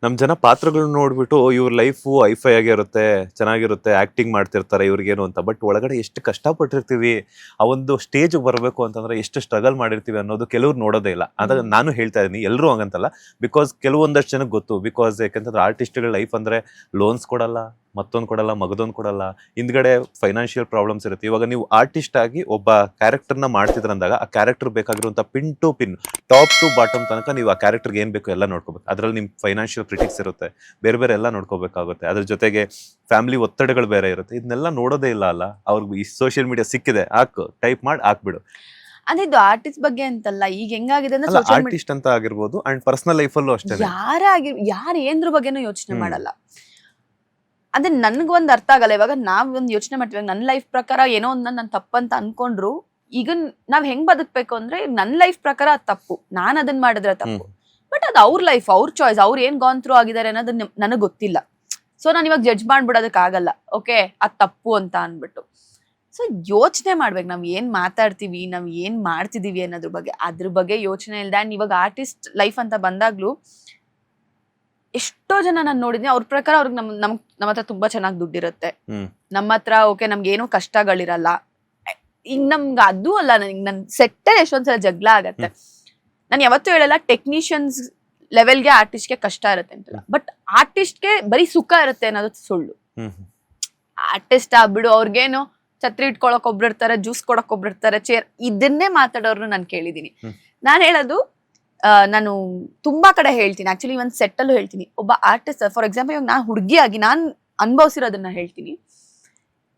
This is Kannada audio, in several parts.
ನಮ್ ಜನ ಪಾತ್ರಗಳನ್ನ ನೋಡ್ಬಿಟ್ಟು ಇವ್ರ ಲೈಫು ಐಫೈ ಆಗಿರುತ್ತೆ, ಚೆನ್ನಾಗಿರುತ್ತೆ, ಆಕ್ಟಿಂಗ್ ಮಾಡ್ತಿರ್ತಾರೆ ಇವ್ರಿಗೇನು ಅಂತ. ಬಟ್ ಒಳಗಡೆ ಎಷ್ಟು ಕಷ್ಟಪಟ್ಟಿರ್ತೀವಿ, ಆ ಒಂದು ಸ್ಟೇಜ್ ಬರಬೇಕು ಅಂತಂದ್ರೆ ಎಷ್ಟು ಸ್ಟ್ರಗಲ್ ಮಾಡಿರ್ತೀವಿ ಅನ್ನೋದು ಕೆಲವ್ರು ನೋಡೋದೇ ಇಲ್ಲ. ಅದಾಗ ನಾನು ಹೇಳ್ತಾ ಇದೀನಿ, ಎಲ್ಲರೂ ಹಂಗಂತಲ್ಲ. ಬಿಕಾಸ್ ಕೆಲವೊಂದಷ್ಟು ಜನಕ್ಕೆ ಗೊತ್ತು. ಬಿಕಾಸ್ ಯಾಕಂತಂದ್ರೆ ಆರ್ಟಿಸ್ಟ್ಗಳ ಲೈಫ್ ಅಂದ್ರೆ ಲೋನ್ಸ್ ಕೊಡಲ್ಲ, ಮತ್ತೊಂದು ಕೊಡಲ್ಲ, ಮಗದೊಂದು ಕೊಡಲ್ಲ, ಹಿಂದ್ಗಡೆ ಫೈನಾನ್ಷಿಯಲ್ ಪ್ರಾಬ್ಲಮ್ಸ್ ಇರುತ್ತೆ. ಇವಾಗ ನೀವು ಆರ್ಟಿಸ್ಟ್ ಆಗಿ ಒಬ್ಬ ಕ್ಯಾರೆಕ್ಟರ್ನ ಮಾಡ್ತಿದ್ರಂದಾಗ ಆ ಕ್ಯಾರೆಕ್ಟರ್ ಬೇಕಾಗಿರುವಂತ pin to pin, top to bottom ತನಕ ನೀವು ಆ ಕ್ಯಾರೆಕ್ಟರ್ಗೆ ಏನ್ ಬೇಕು ಎಲ್ಲ ನೋಡ್ಕೋಬೇಕು. ಅದ್ರಲ್ಲಿ ನಿಮ್ ಫೈನಾನ್ಷಿಯಲ್ ಕ್ರಿಟಿಕ್ಸ್ ಇರುತ್ತೆ, ಬೇರೆ ಬೇರೆ ಎಲ್ಲ ನೋಡ್ಕೋಬೇಕಾಗುತ್ತೆ. ಅದ್ರ ಜೊತೆಗೆ ಫ್ಯಾಮಿಲಿ ಒತ್ತಡಗಳು ಬೇರೆ ಇರುತ್ತೆ. ಇದನ್ನೆಲ್ಲ ನೋಡೋದೇ ಇಲ್ಲ ಅಲ್ಲ. ಅವ್ರಿಗೆ ಈ ಸೋಷಿಯಲ್ ಮೀಡಿಯಾ ಸಿಕ್ಕಿದೆ, ಹಾಕು, ಟೈಪ್ ಮಾಡಿ ಹಾಕ್ಬಿಡು. ಅದೇ ಇದು ಆರ್ಟಿಸ್ಟ್ ಬಗ್ಗೆ ಅಂತಲ್ಲ, ಈಗ ಹೆಂಗಾಗಿದೆ ಅಂದ್ರೆ social media- ಆರ್ಟಿಸ್ಟ್ ಅಂತ ಆಗಿರ್ಬೋದು ಅಂಡ್ ಪರ್ಸನಲ್ ಲೈಫಲ್ಲೂ ಅಷ್ಟೇ. ಯಾರು ಏನ್ರ ಬಗ್ಗೆನೂ ಯೋಚನೆ ಮಾಡಲ್ಲ. ಅದೇ ನನ್ಗೊಂದ್ ಅರ್ಥ ಆಗಲ್ಲ. ಇವಾಗ ನಾವ್ ಒಂದ್ ಯೋಚನೆ ಮಾಡ್ತೀವಿ, ನನ್ನ ಲೈಫ್ ಪ್ರಕಾರ ಏನೋ ಒಂದ್ ನನ್ ತಪ್ಪಂತ ಅನ್ಕೊಂಡ್ರು, ಈಗ ನಾವ್ ಹೆಂಗ್ ಬದುಕ್ಬೇಕು ಅಂದ್ರೆ ನನ್ ಲೈಫ್ ಪ್ರಕಾರ ಅದ್ ತಪ್ಪು, ನಾನ್ ಅದನ್ ಮಾಡಿದ್ರೆ ತಪ್ಪು. ಬಟ್ ಅದು ಅವ್ರ ಲೈಫ್, ಅವ್ರ ಚಾಯ್ಸ್, ಅವ್ರು ಏನ್ ಗಾನ್ ಥ್ರೂ ಆಗಿದ್ದಾರೆ ಅನ್ನೋದು ನನಗ್ ಗೊತ್ತಿಲ್ಲ. ಸೊ ನಾನು ಇವಾಗ ಜಡ್ಜ್ ಮಾಡ್ಬಿಡೋದಕ್ ಆಗಲ್ಲ, ಓಕೆ ಅದ್ ತಪ್ಪು ಅಂತ ಅನ್ಬಿಟ್ಟು. ಸೊ ಯೋಚನೆ ಮಾಡ್ಬೇಕು, ನಾವ್ ಏನ್ ಮಾತಾಡ್ತೀವಿ, ನಾವ್ ಏನ್ ಮಾಡ್ತಿದೀವಿ ಅನ್ನೋದ್ರ ಬಗ್ಗೆ. ಅದ್ರ ಬಗ್ಗೆ ಯೋಚನೆ ಇಲ್ದೆ ಅಂಡ್ ಇವಾಗ ಆರ್ಟಿಸ್ಟ್ ಲೈಫ್ ಅಂತ ಬಂದಾಗ್ಲೂ ಎಷ್ಟೋ ಜನ ನಾನು ನೋಡಿದ್ನಿ, ಅವ್ರ ಪ್ರಕಾರ ಅವ್ರಿಗೆ ನಮ್ಮ ಹತ್ರ ತುಂಬಾ ಚೆನ್ನಾಗಿ ದುಡ್ಡಿರುತ್ತೆ, ನಮ್ಮ ಹತ್ರ ಓಕೆ ನಮ್ಗೆ ಏನೋ ಕಷ್ಟಗಳಿರಲ್ಲ. ಈಗ ನಮ್ಗೆ ಅದು ಅಲ್ಲ, ನನ್ ಸೆಟ್ಟಲ್ಲಿ ಎಷ್ಟೊಂದ್ಸಲ ಜಗಳ ಆಗತ್ತೆ. ನಾನು ಯಾವತ್ತೂ ಹೇಳಲ್ಲ ಟೆಕ್ನಿಷಿಯನ್ಸ್ ಲೆವೆಲ್ಗೆ ಆರ್ಟಿಸ್ಟ್ಗೆ ಕಷ್ಟ ಇರುತ್ತೆ ಅಂತಲ್ಲ, ಬಟ್ ಆರ್ಟಿಸ್ಟ್ಗೆ ಬರೀ ಸುಖ ಇರುತ್ತೆ ಅನ್ನೋದು ಸುಳ್ಳು. ಆರ್ಟಿಸ್ಟ್ ಆಗ್ಬಿಡು, ಅವ್ರಿಗೇನು ಛತ್ರಿ ಇಟ್ಕೊಳಕ್ ಒಬ್ರು ಇರ್ತಾರೆ, ಜ್ಯೂಸ್ ಕೊಡಕ್ ಒಬ್ರು ಇರ್ತಾರೆ, ಚೇರ್, ಇದನ್ನೇ ಮಾತಾಡೋರ್ನು ನಾನು ಕೇಳಿದೀನಿ. ನಾನು ಹೇಳೋದು, ನಾನು ತುಂಬಾ ಕಡೆ ಹೇಳ್ತೀನಿ, ಆಕ್ಚುಲಿ ಒಂದ್ ಸೆಟ್ ಅಲ್ಲೂ ಹೇಳ್ತೀನಿ. ಒಬ್ಬ ಆರ್ಟಿಸ್ಟ್, ಫಾರ್ ಎಕ್ಸಾಂಪಲ್ ಇವಾಗ ನಾನು ಹುಡುಗಿಯಾಗಿ ನಾನು ಅನುಭವಿಸಿರೋದನ್ನ ಹೇಳ್ತೀನಿ.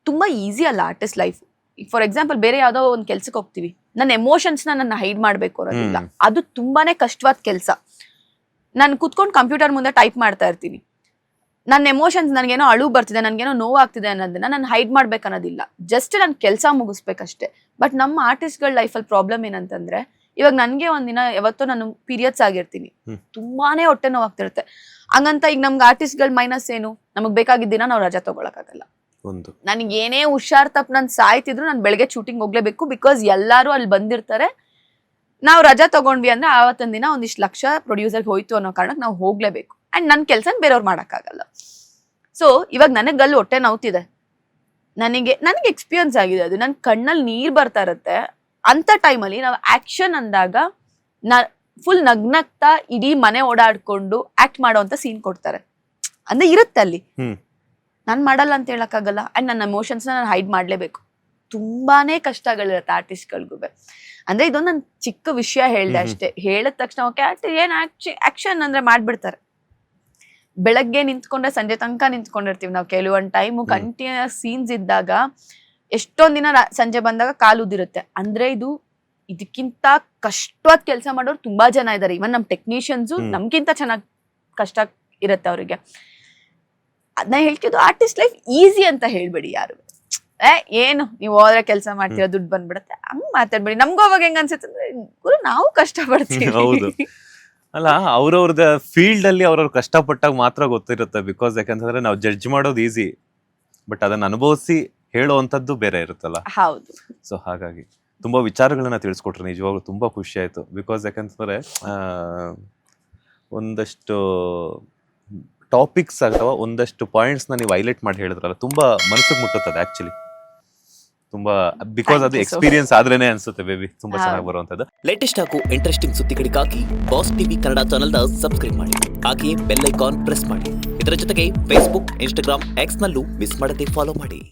ತುಂಬಾ ಈಸಿ ಅಲ್ಲ ಆರ್ಟಿಸ್ಟ್ ಲೈಫ್. ಈಗ ಫಾರ್ ಎಕ್ಸಾಂಪಲ್ ಬೇರೆ ಯಾವ್ದೋ ಒಂದ್ ಕೆಲ್ಸಕ್ಕೆ ಹೋಗ್ತೀವಿ, ನನ್ನ ಎಮೋಷನ್ಸ್ ನನ್ನ ಹೈಡ್ ಮಾಡ್ಬೇಕು ಅನ್ನೋದಿಲ್ಲ, ಅದು ತುಂಬಾನೇ ಕಷ್ಟವಾದ ಕೆಲಸ. ನಾನು ಕುತ್ಕೊಂಡು ಕಂಪ್ಯೂಟರ್ ಮುಂದೆ ಟೈಪ್ ಮಾಡ್ತಾ ಇರ್ತೀನಿ, ನನ್ನ ಎಮೋಷನ್ಸ್, ನನಗೇನೋ ಅಳು ಬರ್ತಿದೆ, ನನ್ಗೇನೋ ನೋವಾಗ್ತಿದೆ ಅನ್ನೋದನ್ನ ನಾನು ಹೈಡ್ ಮಾಡ್ಬೇಕು ಅನ್ನೋದಿಲ್ಲ, ಜಸ್ಟ್ ನಾನು ಕೆಲಸ ಮುಗಿಸ್ಬೇಕಷ್ಟೇ. ಬಟ್ ನಮ್ಮ ಆರ್ಟಿಸ್ಟ್ಗಳ ಲೈಫಲ್ಲಿ ಪ್ರಾಬ್ಲಮ್ ಏನಂತಂದ್ರೆ, ಇವಾಗ ನನ್ಗೆ ಒಂದಿನ ಯಾವತ್ತೋ ನಾನು ಪೀರಿಯಡ್ಸ್ ಆಗಿರ್ತೀನಿ, ತುಂಬಾನೇ ಹೊಟ್ಟೆ ನೋವಾಗ್ತಿರುತ್ತೆ. ಹಂಗಂತ ಈಗ ನಮ್ಗೆ ಆರ್ಟಿಸ್ಟ್ಗಳ ಮೈನಸ್ ಏನು, ನಮಗ್ ಬೇಕಾಗಿದ್ದ ದಿನ ನಾವು ರಜಾ ತಗೊಳಕ್ಕಾಗಲ್ಲ. ನನಗೆ ಏನೇ ಹುಷಾರ್ ತಪ್ಪು ನಾನು ಸಾಯ್ತಿದ್ರು ನಾನು ಬೆಳಗ್ಗೆ ಶೂಟಿಂಗ್ ಹೋಗ್ಲೇಬೇಕು, ಬಿಕಾಸ್ ಎಲ್ಲಾರು ಅಲ್ಲಿ ಬಂದಿರ್ತಾರೆ. ನಾವು ರಜಾ ತಗೊಂಡ್ವಿ ಅಂದ್ರೆ ಆವತ್ತಿನ ದಿನ ಒಂದಿಷ್ಟು ಲಕ್ಷ ಪ್ರೊಡ್ಯೂಸರ್ಗೆ ಹೋಯ್ತು ಅನ್ನೋ ಕಾರಣಕ್ಕೆ ನಾವು ಹೋಗ್ಲೇಬೇಕು. ಅಂಡ್ ನನ್ನ ಕೆಲ್ಸನ ಬೇರೆಯವ್ರು ಮಾಡಕ್ಕಾಗಲ್ಲ. ಸೊ ಇವಾಗ ನನಗೆ ಅಲ್ಲಿ ಹೊಟ್ಟೆ ನೋವ್ತಿದೆ, ನನಗೆ ಎಕ್ಸ್ಪೀರಿಯನ್ಸ್ ಆಗಿದೆ, ಅದು ನನ್ನ ಕಣ್ಣಲ್ಲಿ ನೀರ್ ಬರ್ತಾ ಇರುತ್ತೆ. ಅಂತ ಟೈಮಲ್ಲಿ ನಾವು ಆಕ್ಷನ್ ಅಂದಾಗ ಫುಲ್ ನಗ್ನಗ್ತಾ ಇಡೀ ಮನೆ ಓಡಾಡ್ಕೊಂಡು ಆಕ್ಟ್ ಮಾಡೋಂತ ಸೀನ್ ಕೊಡ್ತಾರೆ, ಅಂದ್ರೆ ಇರುತ್ತೆ ಅಲ್ಲಿ. ನಾನ್ ಮಾಡಲ್ಲ ಅಂತ ಹೇಳಕ್ಕಾಗಲ್ಲ. ಅಂಡ್ ನನ್ನ ಎಮೋಷನ್ಸ್ ನಾನು ಹೈಡ್ ಮಾಡ್ಲೇಬೇಕು. ತುಂಬಾನೇ ಕಷ್ಟಗಳಿರುತ್ತೆ ಆರ್ಟಿಸ್ಟ್ಗಳಿಗೂ. ಅಂದ್ರೆ ಇದೊಂದು ನನ್ ಚಿಕ್ಕ ವಿಷಯ ಹೇಳ್ದೆ ಅಷ್ಟೇ. ಹೇಳಿದ ತಕ್ಷಣ ಓಕೆ ಏನ್ ಆಕ್ಷನ್ ಅಂದ್ರೆ ಮಾಡ್ಬಿಡ್ತಾರೆ. ಬೆಳಗ್ಗೆ ನಿಂತ್ಕೊಂಡ್ರೆ ಸಂಜೆ ತನಕ ನಿಂತ್ಕೊಂಡಿರ್ತೀವಿ ನಾವು. ಕೆಲವೊಂದ್ ಟೈಮು ಕಂಟಿನ್ಯೂಸ್ ಸೀನ್ಸ್ ಇದ್ದಾಗ ಎಷ್ಟೊಂದ್ ದಿನ ಸಂಜೆ ಬಂದಾಗ ಕಾಲುದಿರುತ್ತೆ. ಅಂದ್ರೆ ಇದಕ್ಕಿಂತ ಕಷ್ಟವಾದ ಕೆಲಸ ಮಾಡೋರು ತುಂಬಾ ಜನ ಇದಾರೆ. ಇವನ್ ನಮ್ ಟೆಕ್ನಿಷಿಯನ್ಸು ನಮ್ಗಿಂತ ಚೆನ್ನಾಗ್ ಕಷ್ಟ ಇರುತ್ತೆ ಅವ್ರಿಗೆ. ಅದನ್ನ ಹೇಳ್ತಿದ್ದು ಆರ್ಟಿಸ್ಟ್ ಲೈಫ್ ಈಸಿ ಅಂತ ಹೇಳ್ಬೇಡಿ ಯಾರು. ಏನು ನೀವು ಹೋದ್ರೆ ಕೆಲಸ ಮಾಡ್ತೀರಾ, ದುಡ್ಡು ಬಂದ್ಬಿಡತ್ತೆ, ಹಂಗ್ ಮಾತಾಡ್ಬೇಡಿ. ನಮ್ಗೂ ಅವಾಗ ಹೆಂಗ ಅನ್ಸುತ್ತೆ ಅಂದ್ರೆ, ಗುರು ನಾವು ಕಷ್ಟ ಪಡ್ತೀವಿ. ಹೌದು ಅಲ್ಲ, ಅವ್ರವ್ರದ ಫೀಲ್ಡ್ ಅಲ್ಲಿ ಅವ್ರವ್ರ ಕಷ್ಟಪಟ್ಟಾಗ ಮಾತ್ರ ಗೊತ್ತಿರುತ್ತೆ. ಬಿಕಾಸ್ ಯಾಕಂತಂದ್ರೆ ನಾವು ಜಡ್ಜ್ ಮಾಡೋದು ಈಸಿ, ಬಟ್ ಅದನ್ನ ಅನುಭವಿಸಿ ಹೇಳುವಂತದ್ದು ಬೇರೆ ಇರುತ್ತಲ್ಲ. ಹೌದು. ಸೊ ಹಾಗಾಗಿ ತುಂಬಾ ವಿಚಾರಗಳನ್ನ ತಿಳಿಸ್ಕೊಟ್ರೆ ನಿಜವಾಗ್ಲೂ ತುಂಬಾ ಖುಷಿ ಆಯ್ತು. ಬಿಕಾಸ್ ಯಾಕಂತಂದ್ರೆ ಒಂದಷ್ಟು ಟಾಪಿಕ್ಸ್ ಅಥವಾ ಒಂದಷ್ಟು ಪಾಯಿಂಟ್ಸ್ ನೀವು ಹೈಲೈಟ್ ಮಾಡಿ ಹೇಳಿದ್ರಲ್ಲ, ತುಂಬಾ ಮನಸ್ಸಿಗೆ ಮುಟ್ಟುತ್ತದೆ ಆಕ್ಚುಲಿ. ತುಂಬಾ ಬಿಕಾಸ್ ಅದು ಎಕ್ಸ್ಪೀರಿಯನ್ಸ್ ಆದ್ರೇನೆ ಅನ್ಸುತ್ತೆ ಬೇಬಿ, ತುಂಬಾ ಚೆನ್ನಾಗಿ ಬರುವಂತದ್ದು. ಲೇಟೆಸ್ಟ್ ಹಾಗೂ ಇಂಟ್ರೆಸ್ಟಿಂಗ್ ಸುದ್ದಿಗಳಿಗಾಗಿ ಬಾಸ್ ಟಿವಿ ಕನ್ನಡ ಚಾನೆಲ್ನ ಸಬ್ಸ್ಕ್ರೈಬ್ ಮಾಡಿ, ಹಾಗೆಯೇ ಬೆಲ್ ಐಕಾನ್ ಪ್ರೆಸ್ ಮಾಡಿ. ಇದರ ಜೊತೆಗೆ ಫೇಸ್ಬುಕ್, ಇನ್ಸ್ಟಾಗ್ರಾಮ್, ಎಕ್ಸ್ ನಲ್ಲೂ ಮಿಸ್ ಮಾಡದೆ ಫಾಲೋ ಮಾಡಿ.